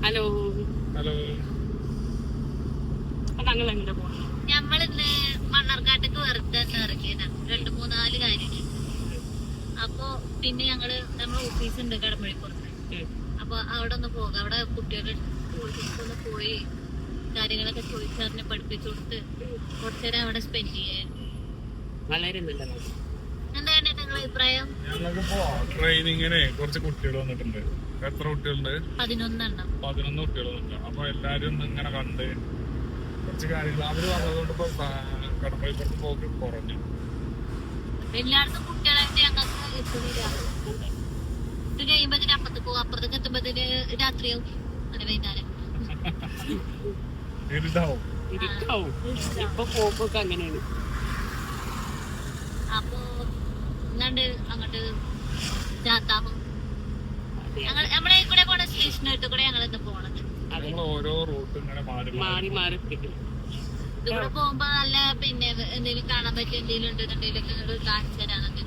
Hello hello. ഞമ്മളിന്ന് മണ്ണാർക്കാട്ടേക്ക് വെറുതെ ഇറങ്ങിയതാണ്. 2-3-4 കാര്യങ്ങൾ. അപ്പൊ പിന്നെ നമ്മളെ ഓഫീസുണ്ട് കടമ്പഴിപ്പുറത്ത്. അപ്പൊ അവിടെ ഒന്ന് പോകാം. അവിടെ കുട്ടികളുടെ ഒന്ന് പോയി കാര്യങ്ങളൊക്കെ ചോദിച്ചറിഞ്ഞ് പഠിപ്പിച്ചു കൊടുത്ത് കുറച്ചേരം അവിടെ സ്പെൻഡ് ചെയ്യാൻ. എന്താണ് നിങ്ങളുടെ അഭിപ്രായം? ഞങ്ങൾക്കിപ്പോ ട്രെയിനിങ്ങിന് കുറച്ച് കുട്ടികൾ വന്നിട്ടുണ്ട്. എത്ര കുട്ടികളുണ്ട്? 11 കുട്ടികൾ വന്നിട്ടുണ്ട്. അപ്പൊ എല്ലാരും ഇങ്ങനെ കണ്ട് കുറച്ച് കാര്യങ്ങൾ അവര് പറഞ്ഞതുകൊണ്ട് ഇപ്പൊ കടമ്പഴിപ്പുറത്ത് പോക്ക് കുറഞ്ഞു. എല്ലായിടത്തും കുട്ടികളായിട്ട് ഞങ്ങൾക്ക് എത്തുന്നില്ല. ഇത് കഴിയുമ്പോ അപ്പുറത്ത് പോകും. അപ്പുറത്തേക്ക് എത്തുമ്പോഴത്തേന് രാത്രിയാവും. അങ്ങനെ വൈകുന്നേരം ഇപ്പൊ പോക്കൊക്കെ അങ്ങനെയാണ്. അപ്പൊ ഇന്നാണ്ട് അങ്ങോട്ട് ജാത്താവും. നമ്മളെ കൂടെ പോണ സ്റ്റേഷനായിട്ട് കൂടെ ഞങ്ങൾ ഇന്ന് പോണത്. ഓരോ റൂട്ട് ഇങ്ങനെ മാറി മാറി പിടിക്കും. ഇതിവിടെ പോകുമ്പോ നല്ല പിന്നെ എന്തെങ്കിലും കാണാൻ പറ്റിയ എന്തെങ്കിലും ഉണ്ടെന്നുണ്ടെങ്കിലൊക്കെ കാണിച്ചു തരാന്നൊക്കെ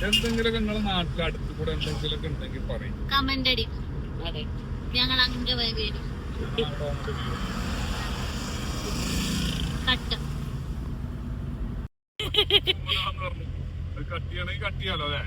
എന്തെങ്കിലുമൊക്കെ നിങ്ങളുടെ നാട്ടിൽ അടുത്ത് കൂടെ എന്തെങ്കിലുമൊക്കെ ഉണ്ടെങ്കിൽ പറയും. കമന്റ് അടിക്കും. അതെ, ഞങ്ങൾ അങ്ങനെ വരും. കട്ട് കട്ടിയാണെങ്കിൽ കട്ടിയാലോ അല്ലേ?